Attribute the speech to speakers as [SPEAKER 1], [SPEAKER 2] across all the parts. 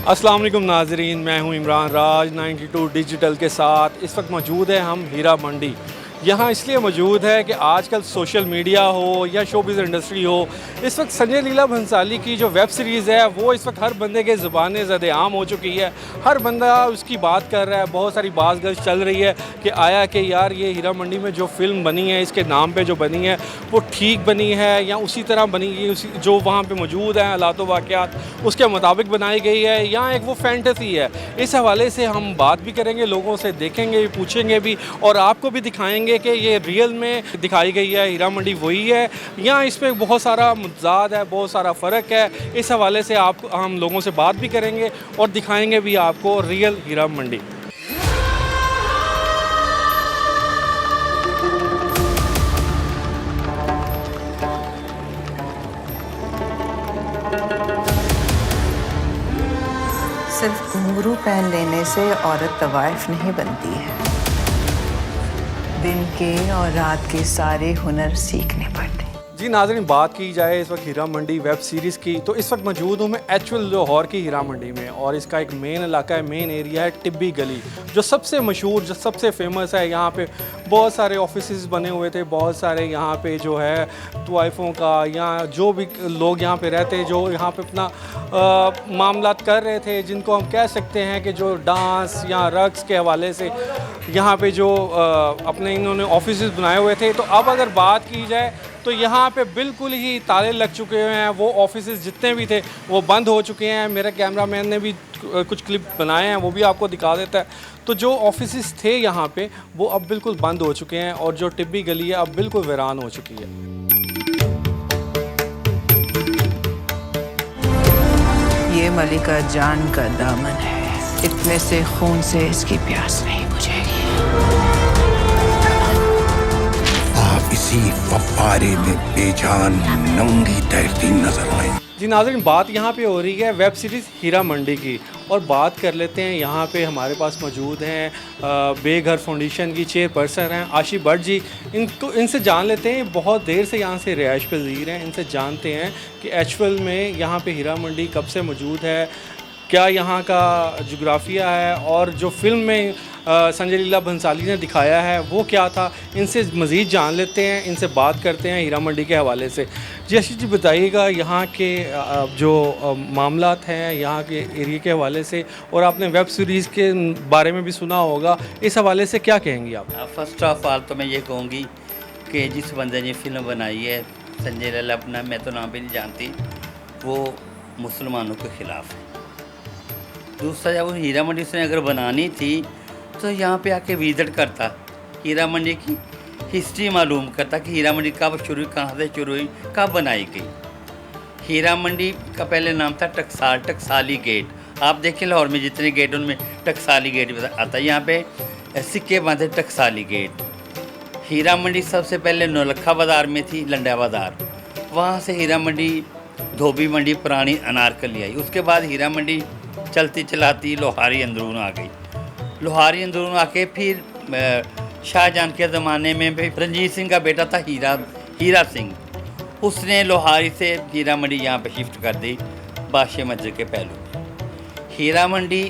[SPEAKER 1] अस्सलाम वालेकुम नाजरीन, मैं हूं इमरान राज 92 डिजिटल के साथ। इस वक्त मौजूद है हम हीरा मंडी। यहाँ इसलिए मौजूद है कि आजकल सोशल मीडिया हो या शोबिज़ इंडस्ट्री हो, इस वक्त संजय लीला भंसाली की जो वेब सीरीज़ है वो इस वक्त हर बंदे के ज़ुबान ज़द-ए-आम हो चुकी है। हर बंदा उसकी बात कर रहा है। बहुत सारी बात गज चल रही है कि आया कि यार ये हीरा मंडी में जो फ़िल्म बनी है, इसके नाम पे जो बनी है वो ठीक बनी है या उसी तरह बनी है, उसी जो वहाँ पे मौजूद हैं हालात व वाक़यात उसके मुताबिक बनाई गई है या एक वो फैंटेसी है। इस हवाले से हम बात भी करेंगे, लोगों से देखेंगे भी, पूछेंगे भी और आपको भी दिखाएँगे कि ये रियल में दिखाई गई है, हीरा मंडी वही है या इसमें बहुत सारा मुतज़ाद है, बहुत सारा फ़र्क है। इस हवाले से हम लोगों से बात भी करेंगे और दिखाएंगे भी आपको रियल हीरा मंडी।
[SPEAKER 2] सिर्फ घुंघरू पहन लेने से औरत तवाइफ नहीं बनती है। दिन के और रात के सारे हुनर सीखने पड़ते।
[SPEAKER 1] जी नाज़रीन, बात की जाए इस वक्त हीरा मंडी वेब सीरीज़ की, तो इस वक्त मौजूद हूँ मैं एक्चुअल लाहौर की हीरा मंडी में और इसका एक मेन इलाका है, मेन एरिया है टिब्बी गली, जो सबसे मशहूर, जो सबसे फेमस है। यहाँ पे बहुत सारे ऑफिसेज बने हुए थे, बहुत सारे यहाँ पे जो है तवाइफ़ों का या जो भी लोग यहाँ पे रहते, जो यहाँ पे अपना मामलात कर रहे थे, जिनको हम कह सकते हैं कि जो डांस या रक्स के हवाले से यहाँ पे जो अपने इन्होंने ऑफिसेज बनाए हुए थे। तो अब अगर बात की जाए तो यहाँ पे बिल्कुल ही ताले लग चुके हैं। वो ऑफिसेज जितने भी थे वो बंद हो चुके हैं। मेरे कैमरामैन ने भी कुछ क्लिप बनाए हैं, वो भी आपको दिखा देता है। तो जो ऑफिसेज थे यहाँ पे वो अब बिल्कुल बंद हो चुके हैं और जो टिब्बी गली है अब बिल्कुल वीरान हो चुकी है।
[SPEAKER 2] ये मलिका जान का दामन है, इतने से खून से इसकी प्यास नहीं बुझेगी।
[SPEAKER 3] आप इसी फव्वारे में बेजान नंगी तैरती नजर आए।
[SPEAKER 1] जी नाज़रीन, बात यहाँ पे हो रही है वेब सीरीज़ हीरा मंडी की और बात कर लेते हैं। यहाँ पे हमारे पास मौजूद हैं बेघर फाउंडेशन की चेयरपर्सन हैं आशी भट्ट जी। इनसे जान लेते हैं, बहुत देर से यहाँ से रिहाइश पज़ीर हैं, इनसे जानते हैं कि एक्चुअल में यहाँ पे हीरा मंडी कब से मौजूद है, क्या यहाँ का जोग्राफिया है और जो फिल्म में संजय लीला भंसाली ने दिखाया है वो क्या था। इनसे मज़ीद जान लेते हैं, इनसे बात करते हैं हीरा मंडी के हवाले से। जी आशीष जी, बताइएगा यहाँ के जो मामलात हैं यहाँ के एरिया के हवाले से, और आपने वेब सीरीज़ के बारे में भी सुना होगा, इस हवाले से क्या कहेंगी आप?
[SPEAKER 4] फर्स्ट ऑफ ऑल तो मैं ये कहूँगी कि जिस बंदे ने फिल्म बनाई है संजय लीला, अपना मैं तो नाम भी नहीं जानती, वो मुसलमानों के ख़िलाफ़ है। दूसरा, जब वो हीरा मंडी उसने अगर बनानी थी तो यहाँ पे आके विजिट करता, हीरा मंडी की हिस्ट्री मालूम करता कि हीरा मंडी कब शुरू हुई, कहाँ से शुरू हुई, कब बनाई गई। हीरा मंडी का पहले नाम था टकसाली गेट। आप देखें लाहौर में जितने गेट उनमें टकसाली गेट आता है। यहाँ पे सिक्के बांधे टकसाली गेट। हीरा मंडी सबसे पहले नौलखा बाज़ार में थी, लंडा बाज़ार, वहाँ से हीरा मंडी धोबी मंडी पुरानी अनारकली आई। उसके बाद हीरा मंडी चलती चलाती लोहारी अंदरून आ गई। लोहारी अंदरून आके फिर शाहजहां के ज़माने में भी रंजीत सिंह का बेटा था हीरा सिंह, उसने लोहारी से हीरा मंडी यहाँ पे शिफ्ट कर दी बादशाह मस्जिद के पहलू। हीरा मंडी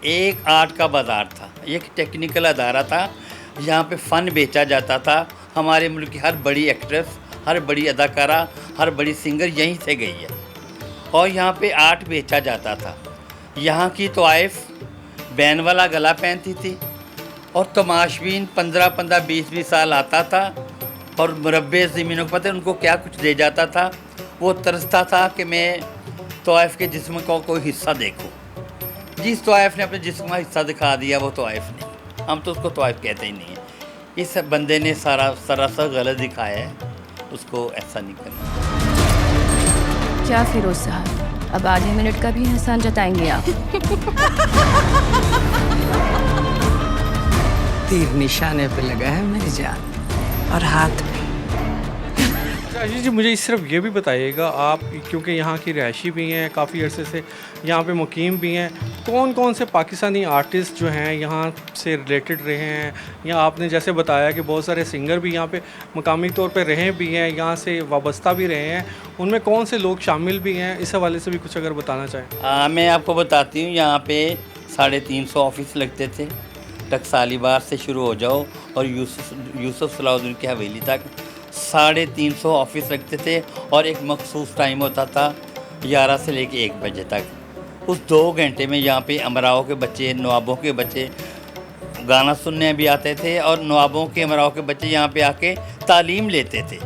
[SPEAKER 4] एक आर्ट का बाज़ार था, एक टेक्निकल अदारा था, यहाँ पे फ़न बेचा जाता था। हमारे मुल्क की हर बड़ी एक्ट्रेस, हर बड़ी अदाकारा, हर बड़ी सिंगर यहीं से गई है और यहाँ पे आर्ट बेचा जाता था। यहाँ की तवाइफ बैन वाला गला पहनती थी और तमाशबीन 15-15, 20-20 साल आता था और मुरब्बे ज़मीनों पर उनको क्या कुछ दे जाता था। वो तरसता था कि मैं तवाइफ के जिस्म का कोई हिस्सा देखूं। जिस तवाइफ ने अपने जिस्म का हिस्सा दिखा दिया वो तवाइफ नहीं, हम तो उसको तवाइफ कहते ही नहीं है। इस बंदे ने सरासर गलत दिखाया है, उसको ऐसा नहीं करना।
[SPEAKER 5] क्या फिरोज साहब, अब आधे मिनट का भी एहसान जताएंगे आप?
[SPEAKER 2] तीर निशाने पे लगा है मेरी जान, और हाथ में।
[SPEAKER 1] आशीष जी, मुझे सिर्फ ये भी बताइएगा, आप क्योंकि यहाँ की रहायशी भी हैं, काफ़ी अरसे से यहाँ पे मुकीम भी हैं, कौन कौन से पाकिस्तानी आर्टिस्ट जो हैं यहाँ से रिलेटेड रहे हैं, या आपने जैसे बताया कि बहुत सारे सिंगर भी यहाँ पे मकामी तौर पे रहे भी हैं, यहाँ से वाबस्ता भी रहे हैं, उनमें कौन से लोग शामिल भी हैं, इस हवाले से भी कुछ अगर बताना चाहें।
[SPEAKER 4] मैं आपको बताती हूँ, यहाँ पे 350 ऑफिस लगते थे। टकसाली बार से शुरू हो जाओ और यूसुफ सलाहुद्दीन की हवेली तक 350 ऑफिस लगते थे, और एक मखसूस टाइम होता था 11 से लेके 1 बजे तक। उस 2 घंटे में यहाँ पे अमराओं के बच्चे, नवाबों के बच्चे गाना सुनने भी आते थे, और नवाबों के, अमराओं के बच्चे यहाँ पे आके तालीम लेते थे।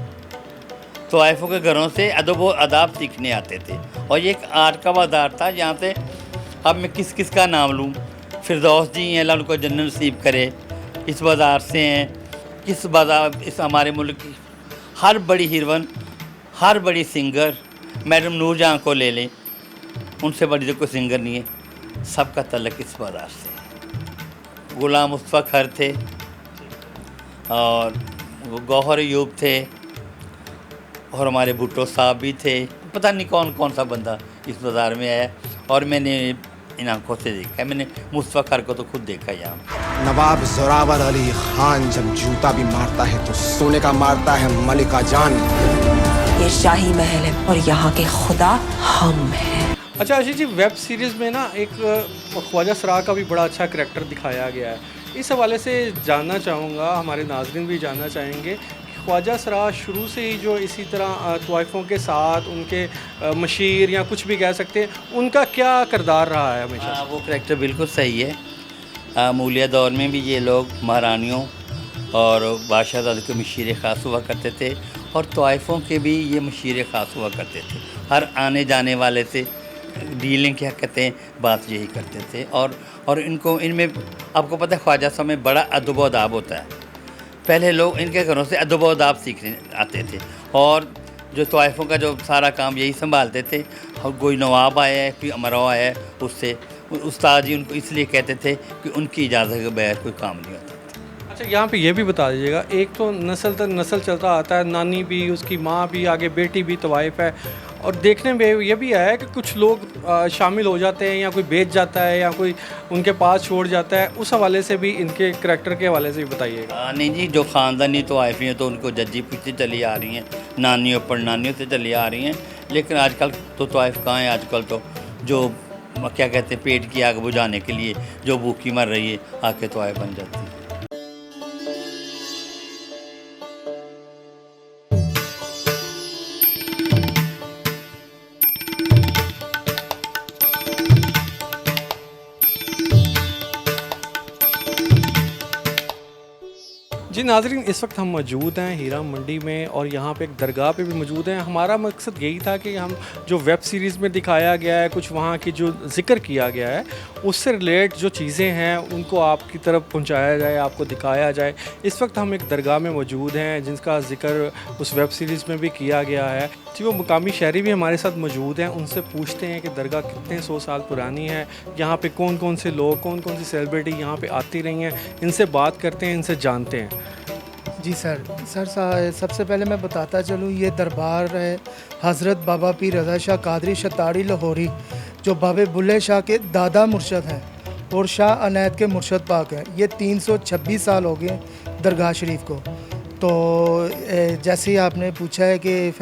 [SPEAKER 4] तो आइफों के घरों से अदब व आदाब सीखने आते थे, और ये एक आर्ट का बाज़ार था जहाँ से, अब मैं किस किस का नाम लूँ, फिरदौस जी हैं, अल्लाह उनको जन्नत नसीब करे, इस बाज़ार से हैं। किस बाज़ार, इस हमारे मुल्क की हर बड़ी हीरोइन, हर बड़ी सिंगर, मैडम नूरजहां को ले लें, उनसे बड़ी तो कोई सिंगर नहीं है, सबका तल्लक इस बाज़ार से। गुलाम मुस्तफ़ा खर थे, और वो गौहर अयूब थे, और हमारे भुट्टो साहब भी थे। पता नहीं कौन कौन सा बंदा इस बाज़ार में आया, और मैंने इन आंखों से देखा है। मैंने मुस्तफ़ा खर को तो खुद देखा यहाँ।
[SPEAKER 6] नवाब जोरावर अली खान जब जूता भी मारता है तो सोने का मारता है मलिका जान।
[SPEAKER 2] ये शाही महल है और यहाँ के खुदा हम हैं।
[SPEAKER 1] अच्छा आशीष जी, वेब सीरीज़ में ना एक ख्वाजा सरा का भी बड़ा अच्छा करैक्टर दिखाया गया है, इस हवाले से जानना चाहूँगा, हमारे नाज़रीन भी जानना चाहेंगे, ख्वाजा सरा शुरू से ही जो इसी तरह तवाइफ़ों के साथ उनके मशीर या कुछ भी कह सकते हैं, उनका क्या किरदार रहा है हमेशा?
[SPEAKER 4] वो करैक्टर बिल्कुल सही है। मौलिया दौर में भी ये लोग महारानियों और बादशाहज़ादों के मशीर ख़ास हुआ करते थे, और तवाइफ़ों के भी ये मशीर ख़ास हुआ करते थे। हर आने जाने वाले से डीलिंग क्या कहते हैं, बात यही करते थे। और इनको, इनमें आपको पता है ख्वाजा साहब में बड़ा अदब व आदाब होता है। पहले लोग इनके घरों से अदब व आदाब सीखने आते थे, और जो तवाइफ़ों का जो सारा काम यही संभालते थे। और कोई नवाब आया है, कोई अमरा आया है, उससे उस्ताद जी उनको इसलिए कहते थे कि उनकी इजाज़त के बगैर कोई काम नहीं होता।
[SPEAKER 1] अच्छा, यहाँ पे ये भी बता दीजिएगा, एक तो नस्ल दर नस्ल चलता आता है, नानी भी, उसकी माँ भी, आगे बेटी भी तवाइफ़ है, और देखने में ये भी आया है कि कुछ लोग शामिल हो जाते हैं, या कोई बेच जाता है, या कोई उनके पास छोड़ जाता है, उस हवाले से भी, इनके करैक्टर के हवाले से भी बताइएगा।
[SPEAKER 4] नहीं जी, जो ख़ानदानी तवाइफ़ हैं तो उनको जज्जी पीछे चली आ रही हैं, नानियों परनानियों से चली आ रही हैं। लेकिन आजकल तो तवाइफ़ कहाँ है, आजकल तो जो क्या कहते हैं, पेट की आग बुझाने के लिए जो भूखी मर रही है, आके तवाइफ़ बन जाती है।
[SPEAKER 1] जी नाज़रीन, इस वक्त हम मौजूद हैं हीरा मंडी में, और यहाँ पे एक दरगाह पे भी मौजूद हैं। हमारा मकसद यही था कि हम जो वेब सीरीज़ में दिखाया गया है, कुछ वहाँ की जो ज़िक्र किया गया है, उससे रिलेट जो चीज़ें हैं उनको आपकी तरफ पहुँचाया जाए, आपको दिखाया जाए। इस वक्त हम एक दरगाह में मौजूद हैं जिसका ज़िक्र उस वेब सीरीज़ में भी किया गया है। जी, वो मुकामी शहरी भी हमारे साथ मौजूद हैं, उनसे पूछते हैं कि दरगाह कितने 100 साल पुरानी है, यहाँ पे कौन कौन से लोग, कौन कौन सी सेलिब्रिटी यहाँ पे आती रही हैं, इनसे बात करते हैं, इनसे जानते हैं।
[SPEAKER 7] जी सर सबसे पहले मैं बताता चलूँ, ये दरबार है हज़रत बाबा पीर रज़ा शाह कादरी शतारी लाहौरी, जो बाबे बुल्ले शाह के दादा मुर्शद हैं और शाह अनैत के मुर्शद पाक हैं। ये 326 साल हो गए दरगाह शरीफ को। तो जैसे ही आपने पूछा है कि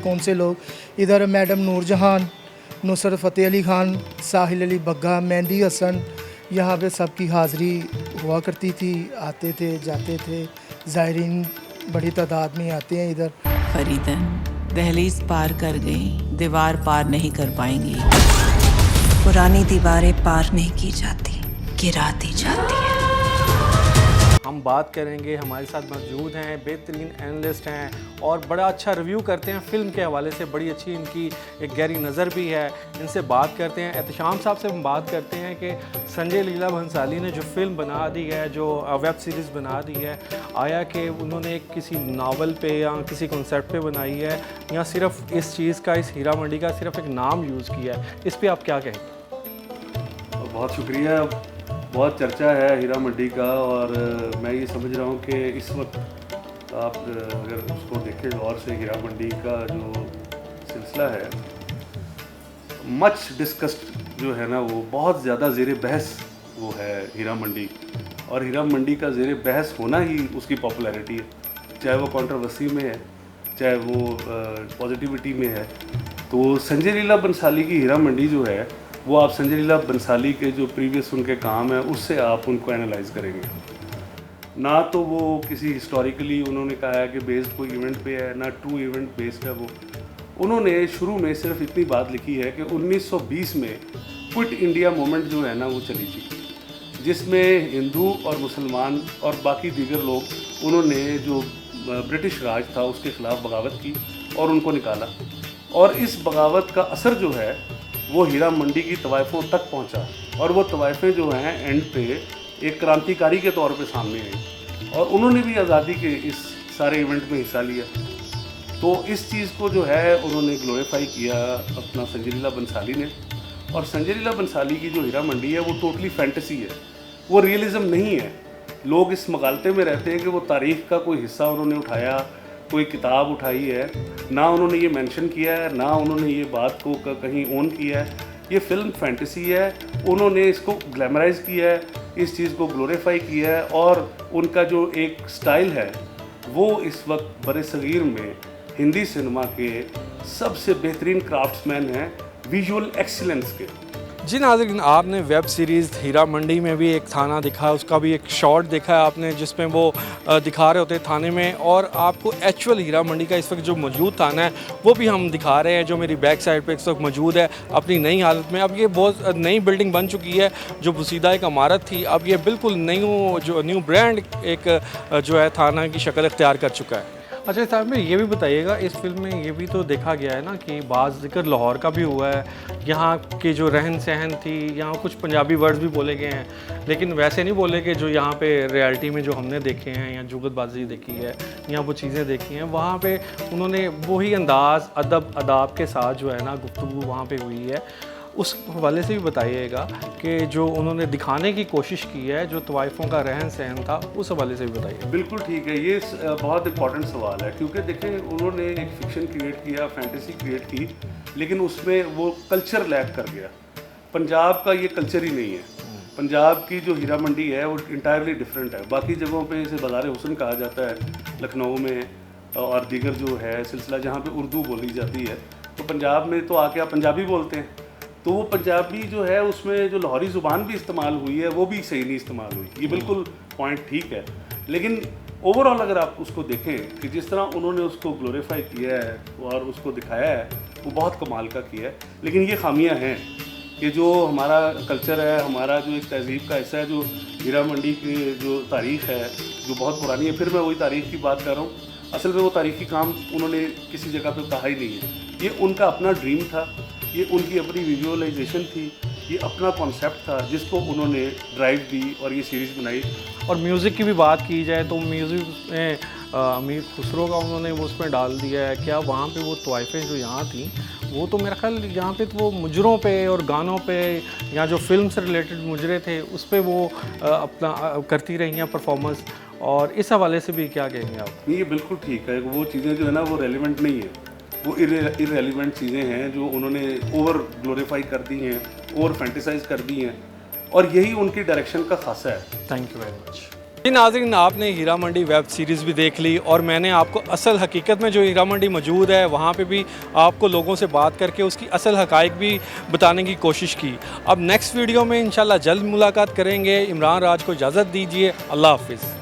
[SPEAKER 7] कौन से लोग, इधर मैडम नूरजहां, नुसरत फ़तेह अली ख़ान, साहिल अली बग्गा, मेहंदी हसन, यहाँ पे सबकी हाज़िरी हुआ करती थी, आते थे जाते थे, ज़ायरीन बड़ी तादाद में आते हैं इधर।
[SPEAKER 2] फरीदन दहलीज पार कर गई, दीवार पार नहीं कर पाएंगी। पुरानी दीवारें पार नहीं की जाती, गिरा दी जाती है।
[SPEAKER 1] हम बात करेंगे, हमारे साथ मौजूद हैं बेहतरीन एनालिस्ट हैं और बड़ा अच्छा रिव्यू करते हैं फ़िल्म के हवाले से, बड़ी अच्छी इनकी एक गहरी नज़र भी है। इनसे बात करते हैं, एहतशाम साहब से हम बात करते हैं कि संजय लीला भंसाली ने जो फ़िल्म बना दी है, जो वेब सीरीज़ बना दी है, आया कि उन्होंने एक किसी नावल पे या किसी कॉन्सेप्ट पे बनाई है, या सिर्फ इस चीज़ का, इस हीरा मंडी का सिर्फ एक नाम यूज़ किया है, इस पर आप क्या कहें?
[SPEAKER 8] बहुत शुक्रिया। बहुत चर्चा है हीरा मंडी का, और मैं ये समझ रहा हूँ कि इस वक्त आप अगर उसको देखें गौर से, हीरा मंडी का जो सिलसिला है, मच डिस्कस्ड जो है ना, वो बहुत ज़्यादा ज़ेर बहस वो है हीरा मंडी। और हीरा मंडी का ज़ेर बहस होना ही उसकी पॉपुलैरिटी है, चाहे वो कंट्रोवर्सी में है, चाहे वो पॉजिटिविटी में है। तो संजय लीला बंसाली की हीरा मंडी जो है, वो आप संजय लीला बंसाली के जो प्रीवियस उनके काम है उससे आप उनको एनालाइज करेंगे। ना तो वो किसी हिस्टोरिकली उन्होंने कहा है कि बेस्ड कोई इवेंट पे है, ना ट्रू इवेंट बेस्ड है। वो उन्होंने शुरू में सिर्फ इतनी बात लिखी है कि 1920 में क्विट इंडिया मूवमेंट जो है ना वो चली थी, जिसमें हिंदू और मुसलमान और बाकी दीगर लोग उन्होंने जो ब्रिटिश राज था उसके ख़िलाफ़ बगावत की और उनको निकाला। और इस बगावत का असर जो है वो हीरा मंडी की तवाइफ़ों तक पहुंचा, और वो तवाइफ़ें जो हैं एंड पे एक क्रांतिकारी के तौर पे सामने आई, और उन्होंने भी आज़ादी के इस सारे इवेंट में हिस्सा लिया। तो इस चीज़ को जो है उन्होंने ग्लोरीफाई किया अपना संजय लीला बंसाली ने। और संजय लीला बंसाली की जो हीरा मंडी है वो टोटली फैंटेसी है, वो रियलिज़म नहीं है। लोग इस मगालते में रहते हैं कि वो तारीख़ का कोई हिस्सा उन्होंने उठाया, कोई किताब उठाई है, ना उन्होंने ये मेंशन किया है, ना उन्होंने ये बात को कहीं ओन किया है। ये फ़िल्म फैंटेसी है, उन्होंने इसको ग्लैमराइज़ किया है, इस चीज़ को ग्लोरीफाई किया है। और उनका जो एक स्टाइल है वो इस वक्त बरे-सगीर में हिंदी सिनेमा के सबसे बेहतरीन क्राफ्ट्समैन हैं विजुअल एक्सीलेंस के।
[SPEAKER 1] जी नाज़रीन, आपने वेब सीरीज़ हीरा मंडी में भी एक थाना दिखा है, उसका भी एक शॉट देखा है आपने जिसमें वो दिखा रहे होते हैं थाने में, और आपको एक्चुअल हीरा मंडी का इस वक्त जो मौजूद थाना है वो भी हम दिखा रहे हैं, जो मेरी बैक साइड पे इस वक्त मौजूद है अपनी नई हालत में। अब ये बहुत नई बिल्डिंग बन चुकी है, जो बुसीदा एक इमारत थी, अब ये बिल्कुल न्यू ब्रांड एक जो है थाना की शक्ल इख्तियार कर चुका है। अच्छा साहब, में ये भी बताइएगा, इस फिल्म में ये भी तो देखा गया है ना कि बाज़ जिक्र लाहौर का भी हुआ है, यहाँ के जो रहन सहन थी, यहाँ कुछ पंजाबी वर्ड्स भी बोले गए हैं, लेकिन वैसे नहीं बोले कि जो यहाँ पे रियलिटी में जो हमने देखे हैं या जुगतबाजी देखी है या वो चीज़ें देखी हैं, वहाँ पे उन्होंने वही अंदाज़ अदाब के साथ जो है ना गुफ्तगू वहाँ पे हुई है। उस हवाले से भी बताइएगा कि जो उन्होंने दिखाने की कोशिश की है, जो तवाइफ़ों का रहन सहन था, उस हवाले से भी बताइए।
[SPEAKER 8] बिल्कुल ठीक है, ये बहुत इंपॉर्टेंट सवाल है, क्योंकि देखें उन्होंने एक फ़िक्शन क्रिएट किया, फैंटेसी क्रिएट की, लेकिन उसमें वो कल्चर लैक कर गया। पंजाब का ये कल्चर ही नहीं है। पंजाब की जो हीरा मंडी है वो इंटायरली डिफरेंट है। बाकी जगहों पे इसे बाज़ार हुस्न कहा जाता है, लखनऊ में और दीगर जो है सिलसिला जहाँ पे उर्दू बोली जाती है, तो पंजाब में तो आके आप पंजाबी बोलते हैं, तो वो पंजाबी जो है उसमें जो लाहौरी ज़ुबान भी इस्तेमाल हुई है वो भी सही नहीं इस्तेमाल हुई। ये बिल्कुल पॉइंट ठीक है, लेकिन ओवरऑल अगर आप उसको देखें कि जिस तरह उन्होंने उसको ग्लोरीफाई किया है और उसको दिखाया है, वो बहुत कमाल का किया है। लेकिन ये खामियां हैं कि जो हमारा कल्चर है, हमारा जो एक तहज़ीब का हिस्सा है, जो हीरा मंडी की जो तारीख़ है जो बहुत पुरानी है, फिर मैं वही तारीख़ की बात कर रहा हूँ, असल में वो तारीख़ी काम उन्होंने किसी जगह पे कहा ही नहीं है। ये उनका अपना ड्रीम था, ये उनकी अपनी विजुअलाइजेशन थी, ये अपना कॉन्सेप्ट था जिसको उन्होंने ड्राइव दी और ये सीरीज़ बनाई।
[SPEAKER 1] और म्यूज़िक की भी बात की जाए तो म्यूज़िक में अमीर खुसरो का उन्होंने वो उसमें डाल दिया है। क्या वहाँ पे वो तवाइफ़ें जो यहाँ थी वो तो मेरा ख्याल यहाँ पे तो वो मुजरों पे और गानों पे या जो फिल्म से रिलेटेड मुजरे थे उस पर वो अपना करती रही हैं परफॉर्मेंस, और इस हवाले से भी क्या कहेंगे आप?
[SPEAKER 8] ये बिल्कुल ठीक है, वो चीज़ें जो है ना वो रेलिवेंट नहीं है, वो इररेलेवेंट चीज़ें हैं जो उन्होंने ओवर ग्लोरीफाई कर दी हैं, ओवर फैंटेसाइज कर दी हैं, और यही उनकी डायरेक्शन का खासा है।
[SPEAKER 1] Thank you very much. जी नाज़रीन, आपने हीरा मंडी वेब सीरीज़ भी देख ली, और मैंने आपको असल हकीकत में जो हीरा मंडी मौजूद है वहाँ पे भी आपको लोगों से बात करके उसकी असल हकाइक भी बताने की कोशिश की। अब नेक्स्ट वीडियो में इंशाल्लाह जल्द मुलाकात करेंगे। इमरान राज को इजाज़त दीजिए। अल्लाह हाफिज़।